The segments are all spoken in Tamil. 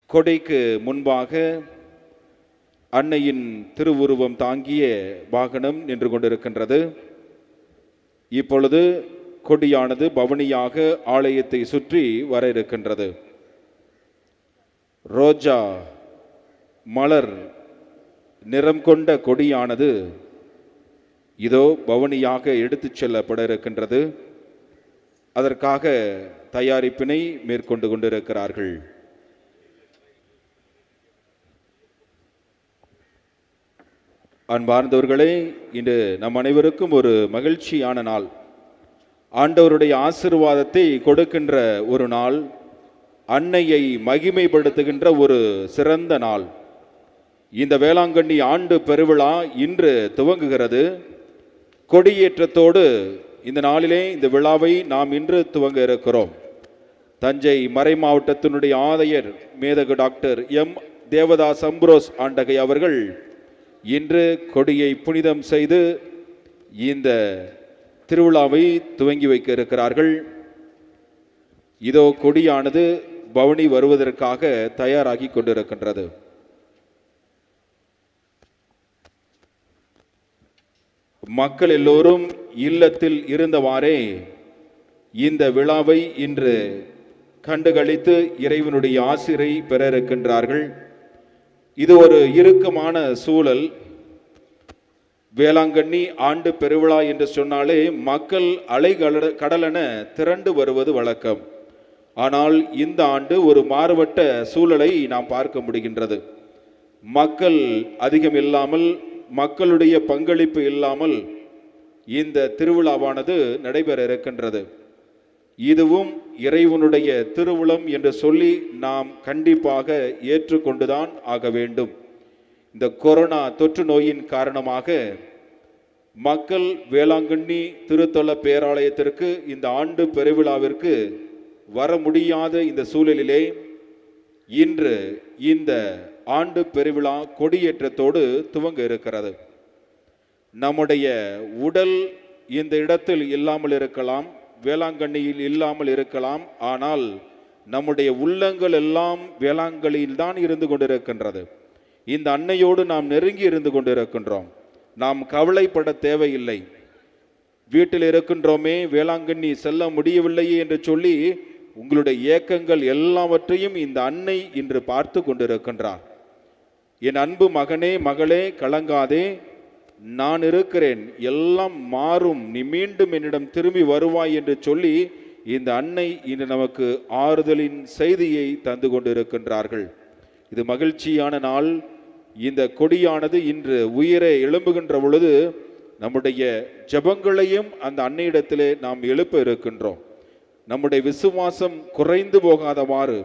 கொடைக்கு முன்பாக அன்னையின் திருவுருவம் தாங்கிய வாகனம் நின்று கொண்டிருக்கின்றது. இப்பொழுது கொடியானது பவனியாக ஆலயத்தை சுற்றி வர இருக்கின்றது. ரோஜா மலர் நிறம் கொண்ட கொடியானது இதோ பவனியாக எடுத்துச் செல்லப்பட இருக்கின்றது. அதற்காக தயாரிப்பினை மேற்கொண்டு கொண்டிருக்கிறார்கள். அன்பார்ந்தவர்களே, இன்று நம் அனைவருக்கும் ஒரு மகிழ்ச்சியான நாள். ஆண்டவருடைய ஆசீர்வாதத்தை கொடுக்கின்ற ஒரு நாள், அன்னையை மகிமைப்படுத்துகின்ற ஒரு சிறந்த நாள். இந்த வேளாங்கண்ணி ஆண்டு பெருவிழா இன்று துவங்குகிறது. கொடியேற்றத்தோடு இந்த நாளிலே இந்த விழாவை நாம் இன்று துவங்க இருக்கிறோம். தஞ்சை மறை மாவட்டத்தினுடைய ஆதையர் மேதகு டாக்டர் எம் தேவதாஸ் அம்ப்ரோஸ் ஆண்டகை அவர்கள் இன்று கொடியை புனிதம் செய்து இந்த திருவிழாவை துவங்கி வைக்க இருக்கிறார்கள். இதோ கொடியானது பவனி வருவதற்காக தயாராகி கொண்டிருக்கின்றது. மக்கள் எல்லோரும் இல்லத்தில் இருந்தவாறே இந்த விழாவை இன்று கண்டுகளித்து இறைவனுடைய ஆசிரை பெற இருக்கின்றார்கள். இது ஒரு இறுக்கமான சூழல். வேளாங்கண்ணி ஆண்டு பெருவிழா என்று சொன்னாலே மக்கள் கடலென திரண்டு வருவது வழக்கம். ஆனால் இந்த ஆண்டு ஒரு மாறுபட்ட சூழலை நாம் பார்க்க முடிகின்றது. மக்கள் அதிகம் இல்லாமல், மக்களுடைய பங்களிப்பு இல்லாமல் இந்த திருவிழாவானது நடைபெற இருக்கின்றது. இதுவும் இறைவனுடைய திருவுளம் என்று சொல்லி நாம் கண்டிப்பாக ஏற்றுக்கொண்டுதான் ஆக வேண்டும். இந்த கொரோனா தொற்று நோயின் காரணமாக மக்கள் வேளாங்கண்ணி திருத்தல பேராலயத்திற்கு இந்த ஆண்டு பெருவிழாவிற்கு வர முடியாத இந்த சூழலிலே இன்று இந்த ஆண்டு பெருவிழா கொடியேற்றத்தோடு துவங்க இருக்கிறது. நம்முடைய உடல் இந்த இடத்தில் இல்லாமல் இருக்கலாம், வேளாங்கண்ணியில் இல்லாமல் இருக்கலாம். ஆனால் நம்முடைய உள்ளங்கள் எல்லாம் வேளாங்கண்ணியில் தான் இருந்து கொண்டிருக்கின்றது. இந்த அன்னையோடு நாம் நெருங்கி இருந்து கொண்டிருக்கின்றோம். நாம் கவலைப்பட தேவையில்லை. வீட்டில் இருக்கின்றோமே, வேளாங்கண்ணி செல்ல முடியவில்லையே என்று சொல்லி உங்களுடைய ஏக்கங்கள் எல்லாவற்றையும் இந்த அன்னை இன்று பார்த்து கொண்டிருக்கின்றார். என் அன்பு மகனே, மகளே, கலங்காதே, நான் இருக்கிறேன், எல்லாம் மாறும், நீ மீண்டும் என்னிடம் திரும்பி வருவாய் என்று சொல்லி இந்த அன்னை இன்று நமக்கு ஆறுதலின் செய்தியை தந்து கொண்டிருக்கின்றார்கள். இது மகிழ்ச்சியான நாள். இந்த கொடியானது இன்று உயிரை எழும்புகின்ற பொழுது நம்முடைய ஜெபங்களையும் அந்த அன்னையிடத்திலே நாம் எழுப்ப இருக்கின்றோம். நம்முடைய விசுவாசம் குறைந்து போகாதவாறு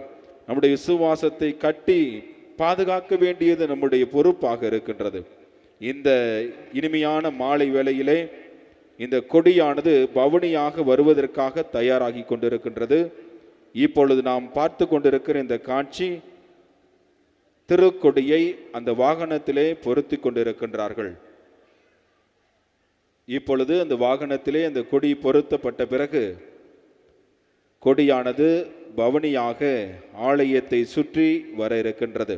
நம்முடைய விசுவாசத்தை கட்டி பாதுகாக்க வேண்டியது நம்முடைய பொறுப்பாக இருக்கின்றது. இந்த இனிமையான மாலை வேளையிலே இந்த கொடியானது பவனியாக வருவதற்காக தயாராகி கொண்டிருக்கின்றது. இப்பொழுது நாம் பார்த்து கொண்டிருக்கிற இந்த காட்சி, திருக்கொடியை அந்த வாகனத்திலே பொருத்தி கொண்டிருக்கின்றார்கள். இப்பொழுது அந்த வாகனத்திலே அந்த கொடி பொருத்தப்பட்ட பிறகு கொடியானது பவனியாக ஆலயத்தை சுற்றி வர இருக்கின்றது.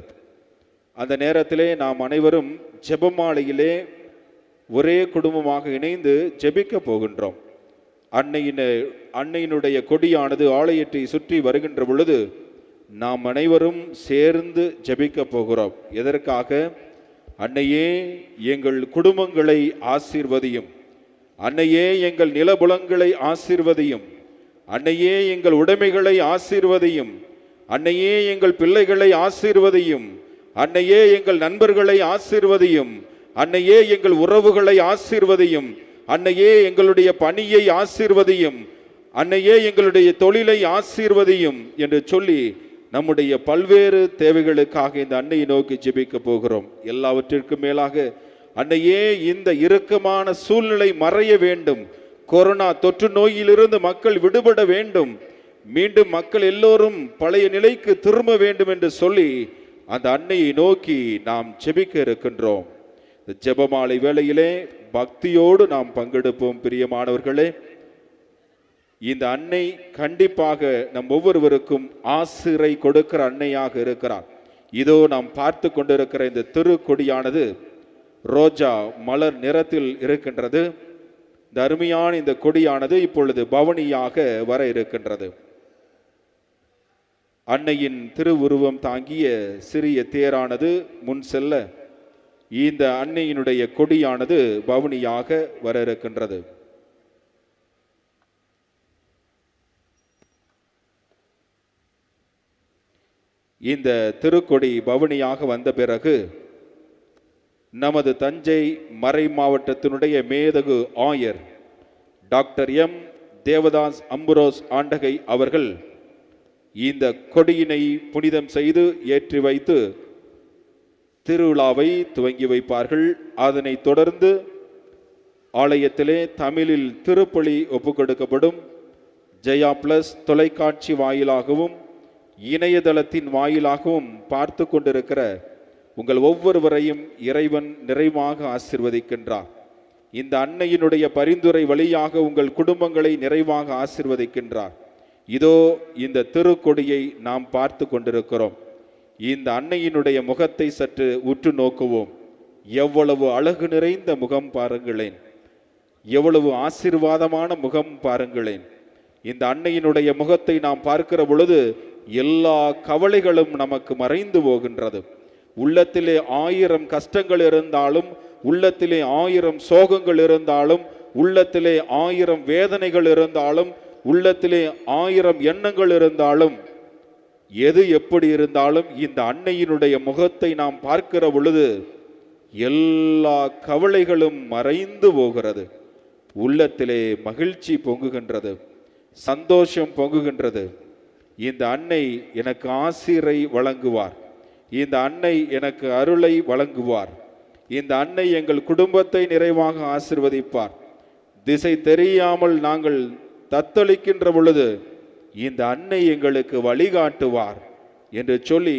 அந்த நேரத்திலே நாம் அனைவரும் ஜெபமாலையிலே ஒரே குடும்பமாக இணைந்து ஜெபிக்க போகின்றோம். அன்னையினுடைய கொடியானது ஆலயத்தை சுற்றி வருகின்ற பொழுது நாம் அனைவரும் சேர்ந்து ஜெபிக்க போகிறோம். எதற்காக? அன்னையே, எங்கள் குடும்பங்களை ஆசீர்வதியும். அன்னையே, எங்கள் நிலபுலங்களை ஆசீர்வதியும். அன்னையே, எங்கள் உடைமைகளை ஆசீர்வதியும். அன்னையே, எங்கள் பிள்ளைகளை ஆசீர்வதியும். அன்னையே, எங்கள் நண்பர்களை ஆசீர்வதியும். அன்னையே, எங்கள் உறவுகளை ஆசீர்வதியும். அன்னையே, எங்களுடைய பணியை ஆசீர்வதியும். அன்னையே, எங்களுடைய தொழிலை ஆசீர்வதியும் என்று சொல்லி நம்முடைய பல்வேறு தேவைகளுக்காக இந்த அன்னையை நோக்கி ஜெபிக்க போகிறோம். எல்லாவற்றிற்கும் மேலாக அன்னையே, இந்த இறுக்கமான சூழ்நிலை மறைய வேண்டும். கொரோனா தொற்று நோயிலிருந்து மக்கள் விடுபட வேண்டும். மீண்டும் மக்கள் எல்லோரும் பழைய நிலைக்கு திரும்ப வேண்டும் என்று சொல்லி அந்த அன்னையை நோக்கி நாம் ஜெபிக்க இருக்கின்றோம். இந்த ஜெபமாலை வேளையிலே பக்தியோடு நாம் பங்கெடுப்போம். பிரியமானவர்களே, இந்த அன்னை கண்டிப்பாக நம் ஒவ்வொருவருக்கும் ஆசிரை கொடுக்கிற அன்னையாக இருக்கிறார். இதோ நாம் பார்த்து கொண்டிருக்கிற இந்த திருக்கொடியானது ரோஜா மலர் நிறத்தில் இருக்கின்றது. இந்த அருமையான இந்த கொடியானது இப்பொழுது பவனியாக வர இருக்கின்றது. அன்னையின் திருவுருவம் தாங்கிய சிறிய தேரானது முன் செல்ல இந்த அன்னையினுடைய கொடியானது பவனியாக வர இருக்கின்றது. இந்த திருக்கொடி பவனியாக வந்த பிறகு நமது தஞ்சை மறை மாவட்டத்தினுடைய மேதகு ஆயர் டாக்டர் எம் தேவதாஸ் அம்புரோஸ் ஆண்டகை அவர்கள் இந்த கொடியினை புனிதம் செய்து ஏற்றி வைத்து திருவிழாவை துவங்கி வைப்பார்கள். அதனைத் தொடர்ந்து ஆலயத்திலே தமிழில் திருப்பலி ஒப்புக்கொடுக்கப்படும். ஜெயா பிளஸ் தொலைக்காட்சி வாயிலாகவும் இணையதளத்தின் வாயிலாகவும் பார்த்து கொண்டிருக்கிற உங்கள் ஒவ்வொருவரையும் இறைவன் நிறைவாக ஆசிர்வதிக்கின்றார். இந்த அன்னையினுடைய பரிந்துரை வழியாக உங்கள் குடும்பங்களை நிறைவாக ஆசிர்வதிக்கின்றார். இதோ இந்த திருக்கொடியை நாம் பார்த்து கொண்டிருக்கிறோம். இந்த அன்னையினுடைய முகத்தை சற்று உற்று நோக்குவோம். எவ்வளவு அழகு நிறைந்த முகம் பாருங்களேன், எவ்வளவு ஆசீர்வாதமான முகம் பாருங்களேன். இந்த அன்னையினுடைய முகத்தை நாம் பார்க்கிற பொழுது எல்லா கவலைகளும் நமக்கு மறைந்து போகின்றது. உள்ளத்திலே 1000 கஷ்டங்கள் இருந்தாலும், உள்ளத்திலே 1000 சோகங்கள் இருந்தாலும், உள்ளத்திலே 1000 வேதனைகள் இருந்தாலும், உள்ளத்திலே 1000 எண்ணங்கள் இருந்தாலும், எது எப்படி இருந்தாலும் இந்த அன்னையினுடைய முகத்தை நாம் பார்க்கிற பொழுது எல்லா கவலைகளும் மறைந்து போகிறது. உள்ளத்திலே மகிழ்ச்சி பொங்குகின்றது, சந்தோஷம் பொங்குகின்றது. இந்த அன்னை எனக்கு ஆசிரை வழங்குவார், இந்த அன்னை எனக்கு அருளை வழங்குவார், இந்த அன்னை எங்கள் குடும்பத்தை நிறைவாக ஆசிர்வதிப்பார். திசை தெரியாமல் நாங்கள் தத்தளிக்கின்ற பொழுது இந்த அன்னை எங்களுக்கு வழிகாட்டுவார் என்று சொல்லி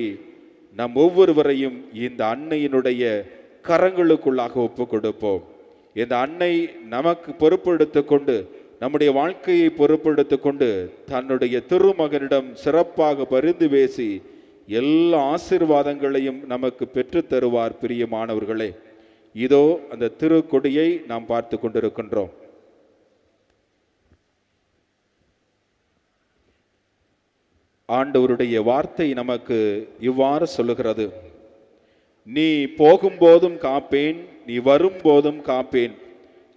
நம் ஒவ்வொருவரையும் இந்த அன்னையினுடைய கரங்களுக்குள்ளாக ஒப்பு கொடுப்போம். இந்த அன்னை நமக்கு பொறுப்பெடுத்து கொண்டு, நம்முடைய வாழ்க்கையை பொறுப்பெடுத்து கொண்டு தன்னுடைய திருமகனிடம் சிறப்பாக பரிந்து பேசி எல்லா ஆசீர்வாதங்களையும் நமக்கு பெற்று தருவார். பிரியமானவர்களே, இதோ அந்த திருக்கொடியை நாம் பார்த்து கொண்டிருக்கின்றோம். ஆண்டவருடைய வார்த்தை நமக்கு இவ்வாறு சொல்லுகிறது: நீ போகும்போதும் காப்பேன், நீ வரும்போதும் காப்பேன்,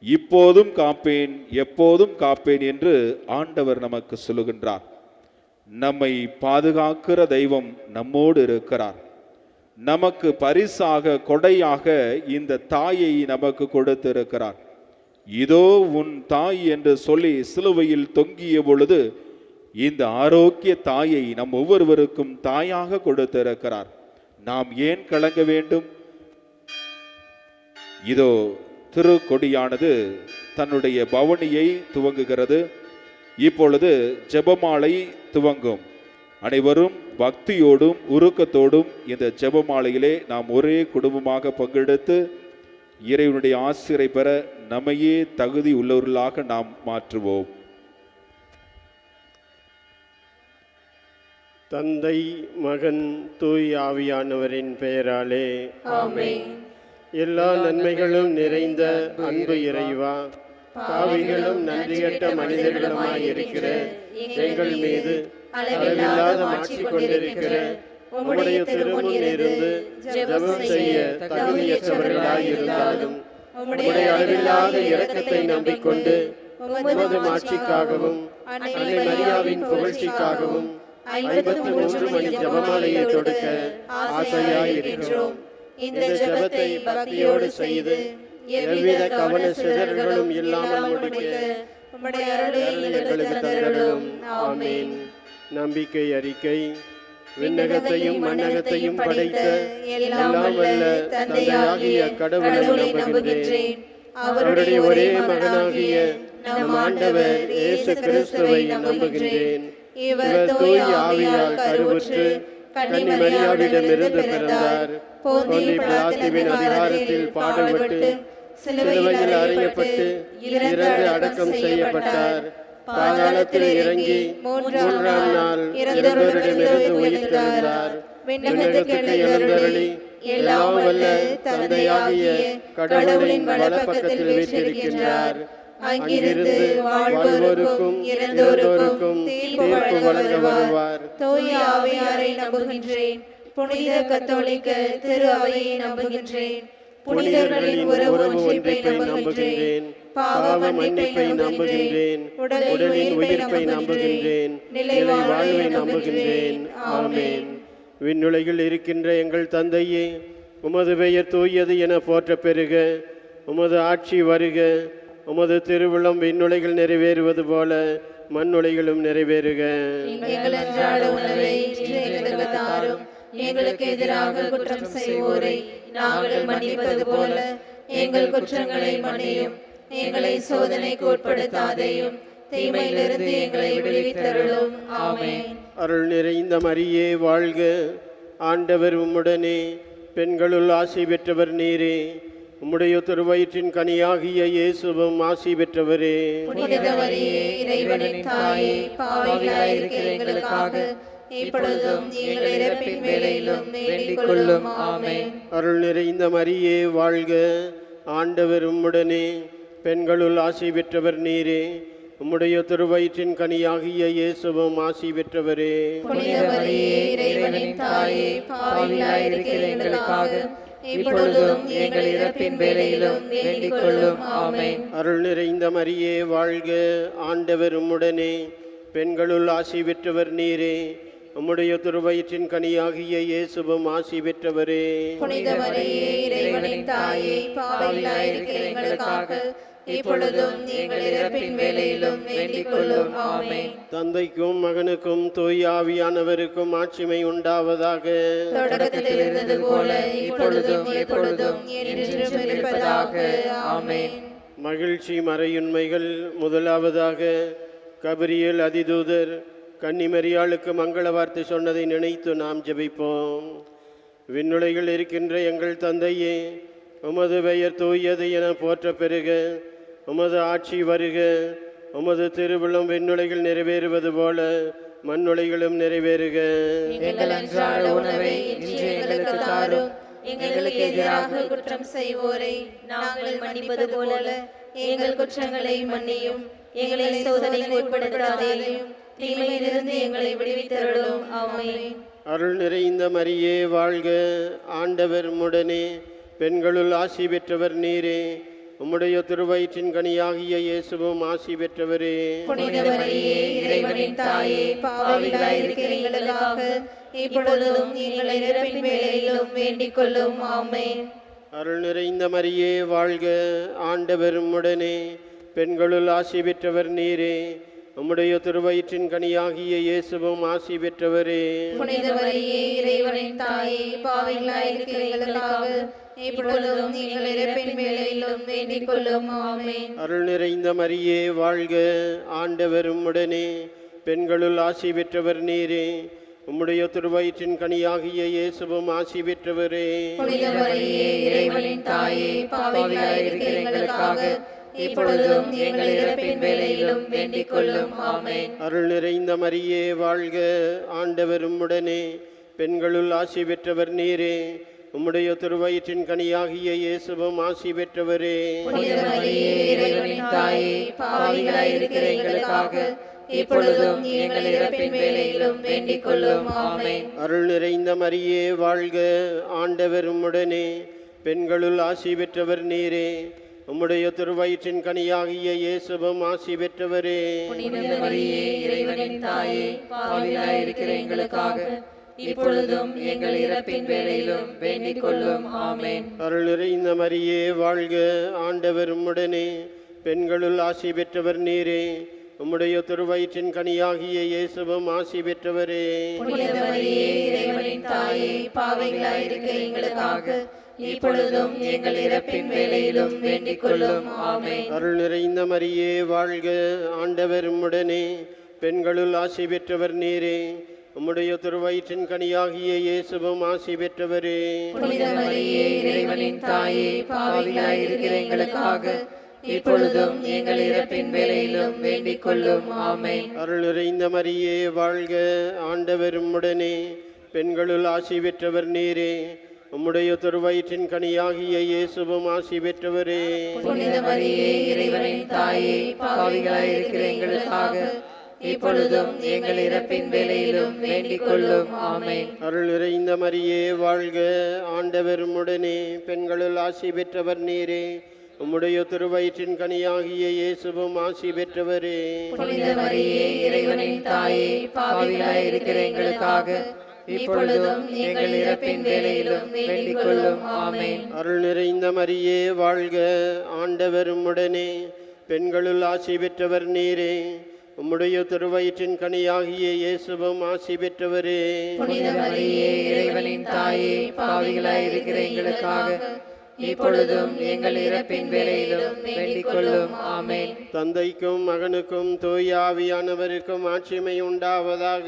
இப்போதும் காப்பேன், எப்போதும் காப்பேன் என்று ஆண்டவர் நமக்கு சொல்லுகின்றார். நம்மை பாதுகாக்கிற தெய்வம் நம்மோடு இருக்கிறார். நமக்கு பரிசாக கொடையாக இந்த தாயை நமக்கு கொடுத்திருக்கிறார். இதோ உன் தாய் என்று சொல்லி சிலுவையில் தொங்கிய பொழுது இந்த ஆரோக்கிய தாயை நம் ஒவ்வொருவருக்கும் தாயாக கொடுத்திருக்கிறார். நாம் ஏன் கலங்க வேண்டும்? இதோ திருக்கொடியானது தன்னுடைய பவனியை துவங்குகிறது. இப்பொழுது ஜெபமாலை துவங்கும். அனைவரும் பக்தியோடும் உருக்கத்தோடும் இந்த ஜெபமாலையிலே நாம் ஒரே குடும்பமாக பங்கெடுத்து இறைவனுடைய ஆசிரை பெற நம்மையே தகுதி உள்ளவர்களாக நாம் மாற்றுவோம். தந்தை, மகன், தூய் ஆவியானவரின் பெயராலே ஆமென். எல்லா நன்மைகளும் நிறைந்த அன்பு இறைவா, பாவிகளும் நன்றிகட்ட மனிதர்களுமாய் இருக்கிற எங்கள் மீது அளவில்லாத ஆட்சி கொண்டிருக்கிற உம்முடைய திருமுன் இருந்து ஜெபம் செய்ய தகுதியற்றவர்களாய் இருந்தாலும் உம்முடைய அளவில்லாத இரக்கத்தை நம்பிக்கொண்டு உமது மாட்சிக்காகவும் அன்னை மரியாவின் புகழ்ச்சிக்காகவும் 53 மணி ஜெபமாலையை தொடுக்க ஆசையாய் இருக்கிறோம். இந்த ஜெபத்தை பக்தியோடு செய்து எவ்வித கவன சிதறல்களும் இல்லாமல் முடிக்க உம்முடைய அருளை எங்களுக்கு தந்தருளும். ஆமென். நம்பிக்கை அறிக்கை. விண்ணகத்தையும் மண்ணகத்தையும் படைத்த எல்லாம் வல்ல தந்தையாகிய கடவுளை நம்புகின்றேன். அவருடைய ஒரே மகனாகிய நம் ஆண்டவர் இயேசு கிறிஸ்துவை நம்புகின்றேன். இவர் தூய ஆவியால் கருவுற்று கன்னி மரியாவிடமிருந்து பிறந்தார். போந்திய பிலாத்துவின் அதிகாரத்தில் பாடுபட்டு சிலுவையில் அறையப்பட்டு இறந்து அடக்கம் செய்யப்பட்டார். பாதாளத்தில் இறங்கி 3ஆம் நாள் இறந்தோரிடமிருந்து உயிர்த்தெழுந்தார். விண்ணகத்துக்கு எழுந்தருளி எல்லாம் வல்ல தந்தையாகிய கடவுளின் வலப்பக்கத்தில் வீற்றிருக்கின்றார். அங்கிருந்து வாழ்வோருக்கும் இறந்தோருக்கும் தீர்ப்பு வழங்க வருவார். தூய ஆவியாரை நம்புகின்றேன். புனித கத்தோலிக்க திரு அவையை நம்புகின்றேன். புனிதர்களின் உறவு ஒன்றிப்பை நம்புகின்றேன். பாவ மன்னிப்பை நம்புகின்றேன். உடலின் உயிர்ப்பை நம்புகின்றேன். நிலை வாழ்வை நம்புகின்றேன். ஆமென். விண்ணுலகில் இருக்கின்ற எங்கள் தந்தையே, உமது பெயர் தூயது என போற்ற பெறுக. உமது ஆட்சி வருக. உமது திருவுளம் விண்ணுலகில் நிறைவேறுவது போல மண்ணுலகிலும் நிறைவேறுக. எங்கள் அன்றாட உணவை இன்று எங்களுக்கு தாரும். எங்களுக்கு எதிராக குற்றம் செய்வோரை நாங்கள் மன்னிப்பது போல எங்கள் குற்றங்களை மன்னியும். எங்களை சோதனைக்கு உட்படுத்தாதையும் தீமையிலிருந்து எங்களை விடுவித்தருளும். ஆமென். அருள் நிறைந்த மரியே வாழ்க. ஆண்டவர் உம்முடனே, பெண்களுள் ஆசி பெற்றவர் நீரே. உம்முடைய திருவயிற்றின் கனியாகிய இயேசுவும் ஆசி பெற்றவரே. புனித மரியே, இறைவனின் தாயே, பாவிகளாயிருக்கிற எங்களுக்காக இப்பொழுதும் எங்கள் இறப்பின் வேளையிலும் வேண்டிக் கொள்ளும். ஆமென். அருள் நிறைந்த மரியே வாழ்க. ஆண்டவர் உம்முடனே, பெண்களுள் ஆசி பெற்றவர் நீரே. உம்முடைய திருவயிற்றின் கனியாகிய இயேசுவும் ஆசி பெற்றவரே. புனித மரியே, இறைவனின் தாயே, பாவிகளாயிருக்கிற எங்களுக்காக இப்பொழுதும் எங்கள் இறப்பின் வேளையிலும் வேண்டிக் கொள்ளும். ஆமென். அருள் நிறைந்த மரியே வாழ்க. ஆண்டவர் உம்முடனே, பெண்களுள் ஆசி பெற்றவர் நீரே. உம்முடைய திருவயிற்றின் கனியாகிய இயேசுவும் ஆசி பெற்றவரே. புனித மரியே, இறைவனின் தாயே, பாவிகளாயிருக்கிற எங்களுக்காக இப்பொழுதும் எங்கள் இறப்பின் வேளையிலும் வேண்டிக் கொள்ளும். ஆமென். தந்தைக்கும் மகனுக்கும் தூய ஆவியானவருக்கும் ஆட்சிமை உண்டாவதாக. தொடக்கத்தில் இருந்தது போல இப்பொழுதும் எப்பொழுதும் என்றென்றும் இருப்பதாக. ஆமென். மகிழ்ச்சி மறையுண்மைகள். முதலாவதாக, கபிரியேல் அதிதூதர் கன்னிமரியாளுக்கு மங்கள வார்த்தை சொன்னதை நினைத்து நாம் ஜெபிப்போம். விண்ணுலகில் இருக்கின்ற எங்கள் தந்தையே, உமது பெயர் தூயது என போற்ற பெறுக. உமது ஆட்சி வருக. உமது திருவுளம் விண்ணுலகில் நிறைவேறுவது போல மண்ணுலகிலும் நிறைவேறுக. எங்கள் அன்றாட உணவை இன்று எங்களுக்கு தாரும். எங்களுக்கு எதிராக குற்றம் செய்வோரை நாங்கள் மன்னிப்பது போல எங்கள் குற்றங்களை மன்னியும். எங்களை சோதனைக்கு உட்படுத்தாதேயும் தீமையிலிருந்து எங்களை விடுவித்தருளும். ஆமென். அருள் நிறைந்த மரியே வாழ்க. ஆண்டவர் உம்முடனே, பெண்களுள் ஆசி பெற்றவர் நீரே. உம்முடைய திருவயிற்றின் கனியாகிய இயேசுவும் ஆசி பெற்றவரே. புனித மரியே, இறைவனின் தாயே, பாவிகளாயிருக்கிற எங்களுக்காக இப்பொழுதும் எங்கள் இறப்பின் வேளையிலும் வேண்டிக் கொள்ளும். ஆமென். அருள் நிறைந்த மரியே வாழ்க. ஆண்டவர் உம்முடனே, பெண்களுள் ஆசி பெற்றவர் நீரே. உம்முடைய திருவயிற்றின் கனியாகிய இயேசுவும் ஆசி பெற்றவரே. புனித மரியே, இறைவனின் தாயே, பாவிகளாயிருக்கிற எங்களுக்காக இப்பொழுதும் எங்கள் இறப்பின் வேளையிலும் வேண்டிக் கொள்ளும். ஆமென். அருள் நிறைந்த மரியே வாழ்க. ஆண்டவர் உம்முடனே, பெண்களுள் ஆசி பெற்றவர் நீரே. உம்முடைய திருவயிற்றின் கனியாகிய இயேசுவும் ஆசி பெற்றவரே. புனித மரியே, இறைவனின் தாயே, பாவிகளாயிருக்கிற எங்களுக்காக இப்பொழுதும் எங்கள் இறப்பின் வேளையிலும் வேண்டிக் கொள்ளும். ஆமென். அருள் நிறைந்த மரியே வாழ்க. ஆண்டவர் உம்முடனே, பெண்களுள் ஆசி பெற்றவர் நீரே. உம்முடைய திருவயிற்றின் கனியாகிய இயேசுவும் ஆசி பெற்றவரே. புனித மரியே, இறைவனின் தாயே, பாவிகளாயிருக்கிற எங்களுக்காக இப்பொழுதும் எங்கள் இறப்பின் வேளையிலும் வேண்டிக் கொள்ளும். ஆமென். அருள் நிறைந்த மரியே வாழ்க. ஆண்டவர் உம்முடனே, பெண்களுள் ஆசி பெற்றவர் நீரே. உம்முடைய திருவயிற்றின் கனியாகிய இயேசுவும் ஆசி பெற்றவரே. புனித மரியே, இறைவனின் தாயே, பாவிகளாயிருக்கிற எங்களுக்காக இப்பொழுதும் எங்கள் இறப்பின் வேளையிலும் வேண்டிக் கொள்ளும். ஆமென். அருள் நிறைந்த மரியே வாழ்க. ஆண்டவர் உம்முடனே, பெண்களுள் ஆசி பெற்றவர் நீரே. உம்முடைய திருவயிற்றின் கனியாகிய இயேசுவும் ஆசி பெற்றவரே. புனித மரியே, இறைவனின் தாயே, பாவிகளாயிருக்கிற எங்களுக்காக இப்பொழுதும் எங்கள் இறப்பின் வேளையிலும் வேண்டிக் கொள்ளும். ஆமென். அருள் நிறைந்த மரியே வாழ்க. ஆண்டவர் உம்முடனே, பெண்களுள் ஆசி பெற்றவர் நீரே. உம்முடைய திருவயிற்றின் கனியாகிய இயேசுவும் ஆசி பெற்றவரே. புனித மரியே, இறைவனின் தாயே, பாவிகளாயிருக்கிற எங்களுக்காக இப்பொழுதும் எங்கள் இறப்பின் வேளையிலும் வேண்டிக் கொள்ளும். ஆமென். அருள் நிறைந்த மரியே வாழ்க. ஆண்டவர் உம்முடனே, பெண்களுள் ஆசி பெற்றவர் நீரே. உம்முடைய திருவயிற்றின் கனியாகிய இயேசுவும் ஆசி பெற்றவரே. புனித மரியே, இறைவனின் தாயே, பாவிகளாயிருக்கிற எங்களுக்காக இப்பொழுதும் எங்கள் இறப்பின் வேளையிலும் வேண்டிக் கொள்ளும். ஆமென். அருள் நிறைந்த மரியே வாழ்க, ஆண்டவர் உம்முடனே. பெண்களுள் ஆசி பெற்றவர் நீரே. உம்முடைய திருவயிற்றின் கனியாகிய இயேசுவும் ஆசி பெற்றவரே. புனித மரியே, இறைவனின் தாயே, பாவிகளாயிருக்கிற எங்களுக்காக இப்பொழுதும் எங்கள் இறப்பின் வேளையிலும் வேண்டிக் கொள்ளும். ஆமென். அருள் நிறைந்த மரியே வாழ்க, ஆண்டவர் உம்முடனே. பெண்களுள் ஆசி பெற்றவர் நீரே. உம்முடைய திருவயிற்றின் கனியாகிய இயேசுவும் ஆசி பெற்றவரே. புனித மரியே, இறைவனின் தாயே, பாவிகளாயிருக்கிற எங்களுக்காக இப்பொழுதும் எங்கள் இறப்பின் வேளையிலும் வேண்டிக் கொள்ளும். ஆமென். தந்தைக்கும் மகனுக்கும் தூய ஆவியானவருக்கும் ஆட்சிமை உண்டாவதாக.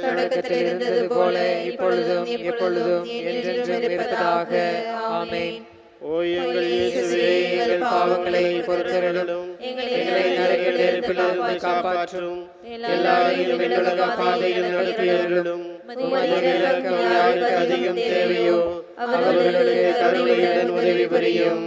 தொடக்கத்தில் இருந்தது போல இப்பொழுதும் எப்பொழுதும் என்றென்றும் இருப்பதாக. ஆமென். ஓ எங்கள் இயேசுவே, எங்கள் பாவங்களை பொறுத்தருளும், எங்களை நரக நெருப்பிலிருந்து காப்பாற்றும், எல்லாரையும் விண்ணுலக பாதையில் நடத்தியருளும். உமது இரக்கம் யாருக்கு அதிகம் தேவையோ அவர்களுக்கு கருணையுடன் உதவி புரியும்.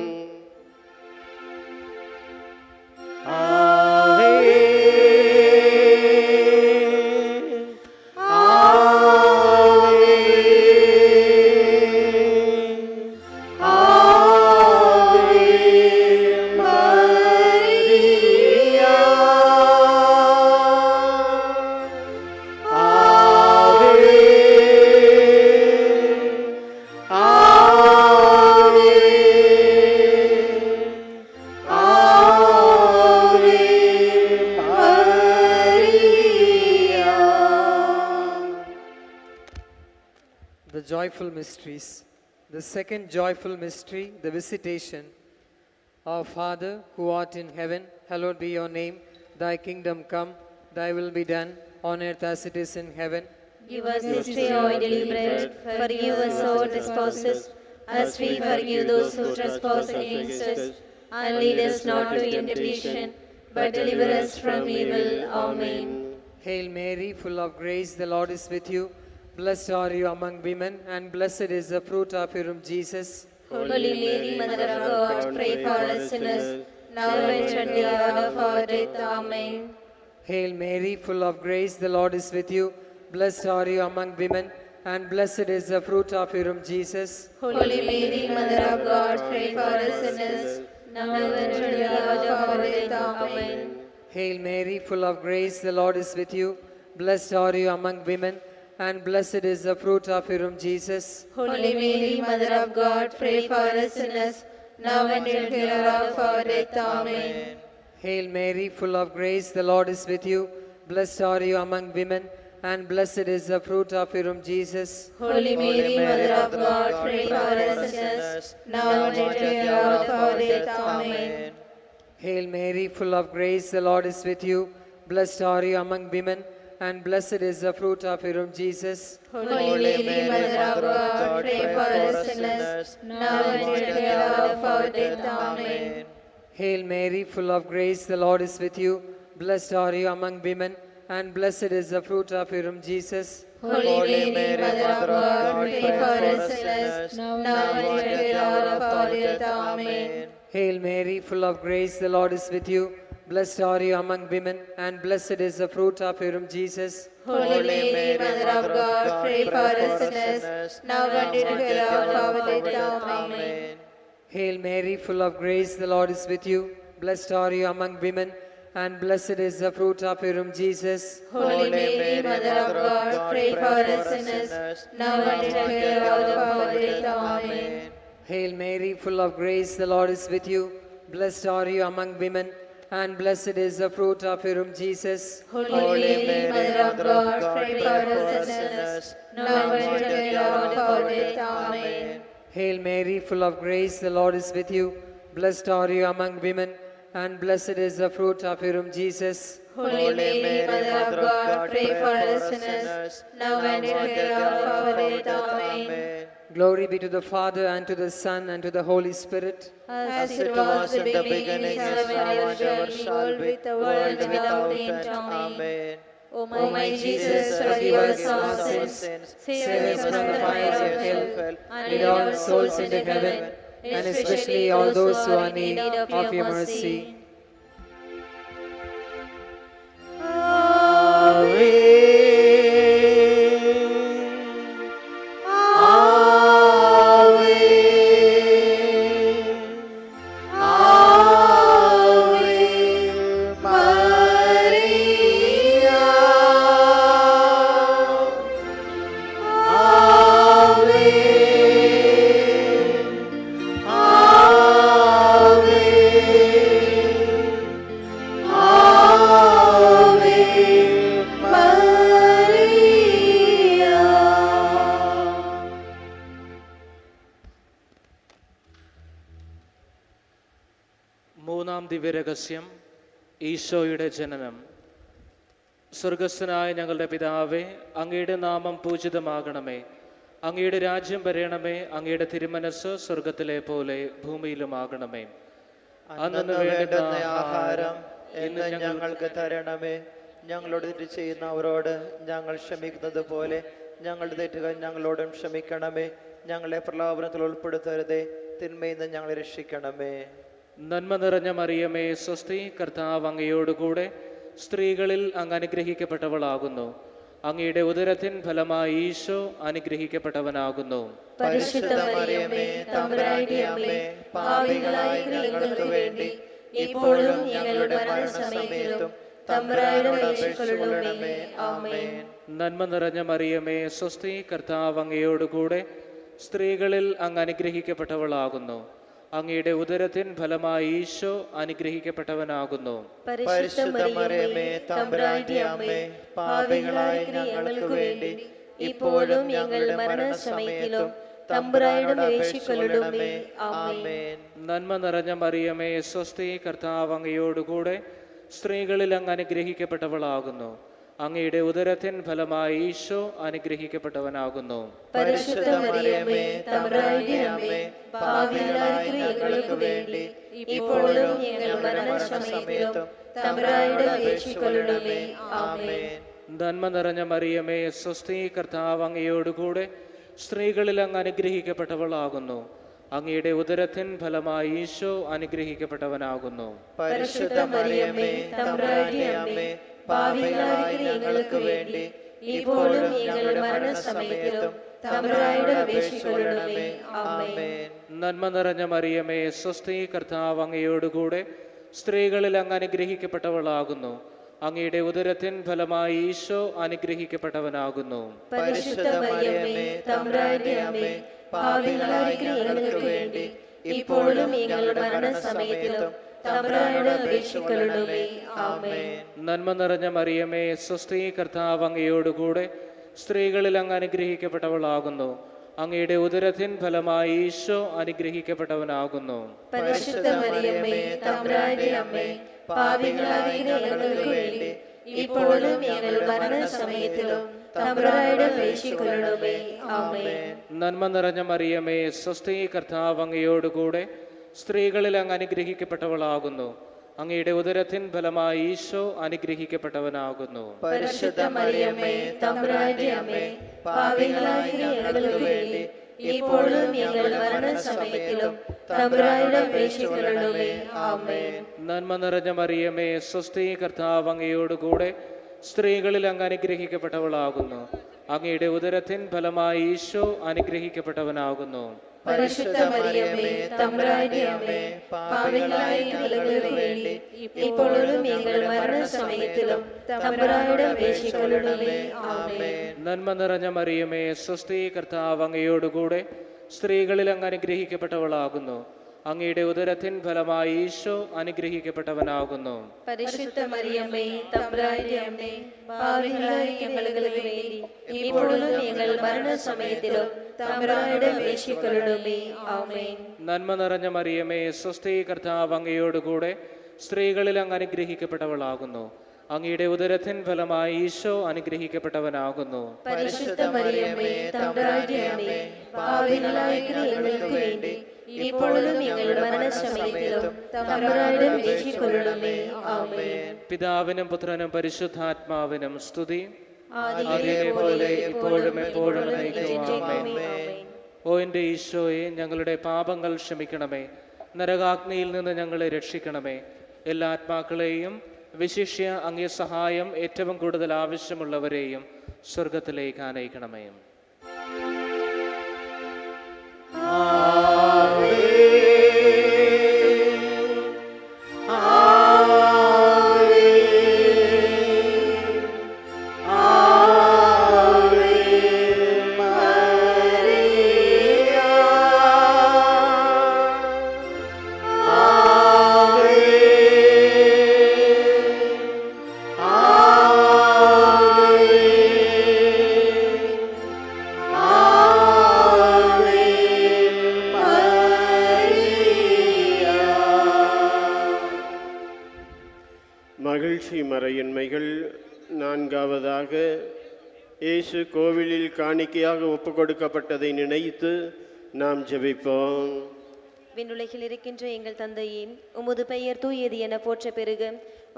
The joyful mysteries. The second joyful mystery, the visitation. Our Father, who art in heaven, hallowed be your name. Thy kingdom come, thy will be done, on earth as it is in heaven. Give us this day our daily bread. Forgive us our trespasses, as we forgive those who trespass against us. And lead us not to temptation, but deliver us from evil. Amen. Hail Mary, full of grace, the Lord is with you. Blessed are you among women, and blessed is the fruit of your womb, Jesus. Holy Mary, Mother of God, pray for us sinners, now and at the hour of our death. Amen. Hail Mary, full of grace, the Lord is with you. Blessed are you among women, and blessed is the fruit of your womb, Jesus. Holy Mary, Mother of God, pray for us sinners, now and at the hour of our death. Amen. Hail Mary, full of grace, the Lord is with you. Blessed are you among women, and blessed is the fruit of your womb, Jesus. Holy Mary, Mother of God, pray for us sinners, now and at the hour of our death. Amen. Hail Mary, full of grace, the Lord is with you. Blessed are you among women, and blessed is the fruit of your womb, Jesus. Holy Mary, Mother of God, pray for us sinners, now and at the hour of our death. Amen. Hail Mary, full of grace, the Lord is with you. Blessed are you among women, and blessed is the fruit of your womb, Jesus. Holy Mary, Mother of God, pray for us sinners, now and at the hour of our death. Amen. Hail Mary, full of grace, the Lord is with you. Blessed are you among women, and blessed is the fruit of your womb, Jesus. Holy Mary, Mother of God, pray for us sinners, now and at the hour of our death. Amen. Hail Mary, full of grace, the Lord is with you. Blessed are you among women, and blessed is the fruit of your womb, Jesus. Holy Mary, Mother of God, pray for us sinners, now and at the hour of our death. Amen. Hail Mary, full of grace, the Lord is with you. Blessed are you among women, and blessed is the fruit of your womb, Jesus. Holy Mary, Mother of God, pray for us sinners, now and at the hour of our death. Amen. Hail Mary, full of grace, the Lord is with you. Blessed are you among women, and blessed is the fruit of your womb, Jesus. Holy Mary, Mother of God, pray for us sinners, now and at the hour of our death. Amen. Hail Mary, full of grace, the Lord is with you. Blessed are you among women, and blessed is the fruit of your womb, Jesus. Holy Mary, Mother of God, pray for us sinners, now and at the hour of our death. Amen. Glory be to the Father, and to the Son, and to the Holy Spirit. As it was in the beginning, is now, and ever shall be, world without end. Amen. O my Jesus, forgive us our sins, save us from the fire of hell, and lead all souls into heaven, and especially all those who are in need of your mercy. മൂന്നാം ദിവ്യരഹസ്യം ഈശോയുടെ ജനനം. സ്വർഗസ്ഥനായ ഞങ്ങളുടെ പിതാവേ, അങ്ങയുടെ നാമം പൂജിതമാകണമേ, അങ്ങയുടെ രാജ്യം വരണമേ, അങ്ങയുടെ തിരുമനസ് സ്വർഗത്തിലെ പോലെ ഭൂമിയിലുമാകണമേ. അന്നു വേണ്ടുന്ന ആഹാരം ഇന്ന് ഞങ്ങൾക്ക് തരണമേ. ഞങ്ങളോട് തെറ്റ് ചെയ്യുന്നവരോട് ഞങ്ങൾ ക്ഷമിക്കുന്നത് പോലെ ഞങ്ങളുടെ തെറ്റുകൾ ഞങ്ങളോടും ക്ഷമിക്കണമേ. ഞങ്ങളെ പ്രലോഭനത്തിൽ ഉൾപ്പെടുത്തരുതേ, തിന്മയിൽ നിന്ന് ഞങ്ങളെ രക്ഷിക്കണമേ. നന്മ നിറഞ്ഞ മറിയമേ, സ്വസ്തി, കർത്താവ് അങ്ങയോടുകൂടെ സ്ത്രീകളിൽ അങ്ങ് അനുഗ്രഹിക്കപ്പെട്ടവളാകുന്നു. അങ്ങയുടെ ഉദരത്തിൻ ഫലമായി ഈശോ അനുഗ്രഹിക്കപ്പെട്ടവനാകുന്നു. പരിശുദ്ധ മറിയമേ, തമ്പുരാന്റെ അമ്മേ, പാപികളായ ഞങ്ങൾക്ക് വേണ്ടി ഇപ്പോഴും ഞങ്ങളുടെ മരണസമയത്തും തമ്പുരാന്റെ അപേക്ഷിച്ചുകൊള്ളണമേ. ആമേൻ. നന്മ നിറഞ്ഞ മറിയമേ, സ്വസ്തി, കർത്താവ് അങ്ങയോടുകൂടെ സ്ത്രീകളിൽ അങ്ങ് അനുഗ്രഹിക്കപ്പെട്ടവളാകുന്നു. അങ്ങയുടെ ഉദരത്തിൻ ഫലമായി ഈശോ അനുഗ്രഹിക്കപ്പെട്ടവനാകുന്നു. പരിശുദ്ധ മറിയമേ, തമ്പുരാന്റെ അമ്മേ, പാപികളായ ഞങ്ങൾക്ക് വേണ്ടി ഇപ്പോഴും ഞങ്ങളുടെ മരണസമയത്തിലും തമ്പുരാനോട് അപേക്ഷിച്ചുകൊള്ളണമേ. ആമേൻ. നന്മ നിറഞ്ഞ മറിയമേ, സ്വസ്തി, കർത്താവ് അങ്ങയോടുകൂടെ സ്ത്രീകളിൽ അങ്ങ് അനുഗ്രഹിക്കപ്പെട്ടവളാകുന്നു. അങ്ങയുടെ ഉദരത്തിൻ ഫലമായി ഈശോ അനുഗ്രഹിക്കപ്പെട്ടവനാകുന്നു. പരിശുദ്ധ മറിയമേ, തമ്പുരാന്റെ അമ്മേ, പാപികളായ ഞങ്ങൾക്ക് വേണ്ടി ഇപ്പോഴും ഞങ്ങളുടെ മരണസമയത്തും തമ്പുരാനോട് അപേക്ഷിച്ചുകൊള്ളണമേ. ആമേൻ. നന്മ നിറഞ്ഞ മറിയമേ, സ്വസ്തി, കർത്താവ് അങ്ങയോടുകൂടെ സ്ത്രീകളിൽ അങ്ങ് അനുഗ്രഹിക്കപ്പെട്ടവളാകുന്നു. അങ്ങയുടെ ഉദരത്തിൻ ഫലമായി ഈശോ അനുഗ്രഹിക്കപ്പെട്ടവനാകുന്നു. പരിശുദ്ധ മറിയമേ, തമ്പുരാന്റെ അമ്മേ, പാപികളായ ഞങ്ങൾക്ക് വേണ്ടി ഇപ്പോഴും ഞങ്ങളുടെ മരണസമയത്തും തമ്പുരാനോട് അപേക്ഷിച്ചുകൊള്ളണമേ. ആമേൻ. നന്മ നിറഞ്ഞ മറിയമേ, സ്വസ്തി, കർത്താവ് അങ്ങയോടുകൂടെ സ്ത്രീകളിൽ അങ്ങ് അനുഗ്രഹിക്കപ്പെട്ടവളാകുന്നു. അങ്ങയുടെ ഉദരത്തിൻ ഫലമായി ഈശോ അനുഗ്രഹിക്കപ്പെട്ടവനാകുന്നു. പരിശുദ്ധ മറിയമേ, തമ്പുരാന്റെ അമ്മേ, പാപികളായ ഞങ്ങൾക്ക് വേണ്ടി ഇപ്പോഴും ഞങ്ങളുടെ മരണസമയത്തിലും തമ്പുരാനോട് അപേക്ഷിച്ചുകൊള്ളണമേ. ആമേൻ. നന്മ നിറഞ്ഞ മറിയമേ, സ്വസ്തി, കർത്താവ് അങ്ങയോടുകൂടെ സ്ത്രീകളിൽ അങ്ങ് അനുഗ്രഹിക്കപ്പെട്ടവളാകുന്നു. അങ്ങയുടെ ഉദരത്തിൻ ഫലമായി ഈശോ അനുഗ്രഹിക്കപ്പെട്ടവനാകുന്നു. പരിശുദ്ധ മറിയമേ, തമ്പുരാന്റെ അമ്മേ, പാപികളായ ഞങ്ങൾക്ക് വേണ്ടി ഇപ്പോഴും ഞങ്ങളുടെ മരണസമയത്തിലും തമ്പുരാനോട് അപേക്ഷിച്ചുകൊള്ളണമേ. ആമേൻ. നന്മ നിറഞ്ഞ മറിയമേ, സ്വസ്തി, കർത്താവ് അങ്ങയോടുകൂടെ സ്ത്രീകളിൽ അങ്ങ് അനുഗ്രഹിക്കപ്പെട്ടവളാകുന്നു. അങ്ങയുടെ ഉദരത്തിൻ ഫലമായി ഈശോ അനുഗ്രഹിക്കപ്പെട്ടവനാകുന്നു. പരിശുദ്ധ മറിയമേ, തമ്പുരാന്റെ അമ്മേ, പാപികളായ ഞങ്ങൾക്ക് വേണ്ടി ഇപ്പോഴും ഞങ്ങളുടെ മരണസമയത്തിലും തമ്പുരാനോട് അപേക്ഷിച്ചുകൊള്ളണമേ. ആമേൻ. നന്മ നിറഞ്ഞ മറിയമേ, സ്വസ്തി, കർത്താവ് അങ്ങയോടുകൂടെ സ്ത്രീകളിൽ അങ്ങ് അനുഗ്രഹിക്കപ്പെട്ടവളാകുന്നു. അങ്ങയുടെ ഉദരത്തിൻ ഫലമായി ഈശോ അനുഗ്രഹിക്കപ്പെട്ടവനാകുന്നു. പരിശുദ്ധ മറിയമേ, തമ്പുരാന്റെ അമ്മേ, പാപികളായ ഞങ്ങൾക്ക് വേണ്ടി ഇപ്പോഴും ഞങ്ങളുടെ മരണസമയത്തിലും തമ്പുരാനോട് അപേക്ഷിച്ചുകൊള്ളണമേ. ആമേൻ. നന്മ നിറഞ്ഞ മറിയമേ, സ്വസ്തി, കർത്താവ് അങ്ങയോടുകൂടെ സ്ത്രീകളിൽ അങ്ങ് അനുഗ്രഹിക്കപ്പെട്ടവളാകുന്നു. അങ്ങയുടെ ഉദരത്തിൻ ഫലമായി ഈശോ അനുഗ്രഹിക്കപ്പെട്ടവനാകുന്നു. പരിശുദ്ധ മറിയമേ, തമ്പുരാന്റെ അമ്മേ, പാപികളായ ഞങ്ങൾക്ക് വേണ്ടി ഇപ്പോഴും ഞങ്ങളുടെ മരണസമയത്തിലും തമ്പുരാനോട് അപേക്ഷിച്ചുകൊള്ളണമേ. ആമേൻ. നന്മ നിറഞ്ഞ മറിയമേ, സ്വസ്തി, കർത്താവ് അങ്ങയോടുകൂടെ സ്ത്രീകളിൽ അങ്ങ് അനുഗ്രഹിക്കപ്പെട്ടവളാകുന്നു. അങ്ങയുടെ ഉദരത്തിൻ ഫലമായി ഈശോ അനുഗ്രഹിക്കപ്പെട്ടവനാകുന്നു. പരിശുദ്ധ മറിയമേ, തമ്പുരാന്റെ അമ്മേ, പാപികളായ ഞങ്ങൾക്ക് വേണ്ടി இப்பொழுதும் எங்கள் மரண சமயத்திலும் தம்புரானிடம் வேண்டிக் கொள்ளுமே. ஆமென். പിതാവിനും പുത്രനും പരിശുദ്ധാത്മാവിനും സ്തുതി. ആദിയിലെ പോലെ ഇപ്പോഴും എപ്പോഴും എന്നേക്കും. ആമേൻ. ഓ എൻ്റെ ഈശോയെ, ഞങ്ങളുടെ പാപങ്ങൾ ക്ഷമിക്കണമേ, നരകാഗ്നിയിൽ നിന്ന് ഞങ്ങളെ രക്ഷിക്കണമേ. എല്ലാ ആത്മാക്കളെയും വിശിഷ്യ അങ്ങേ സഹായം ഏറ്റവും കൂടുതൽ ആവശ്യമുള്ളവരെയും സ്വർഗത്തിലേക്ക് ആനയിക്കണമേ. மகிழ்ச்சி மறையின்மைகள். நான்காவதாக, இயேசு கோவிலில் காணிக்கையாக ஒப்பு கொடுக்கப்பட்டதை நினைத்து நாம் ஜெபிப்போம். விண்ணுலகில் இருக்கின்ற எங்கள் தந்தையே, உமது பெயர் தூயது என போற்ற பெருக.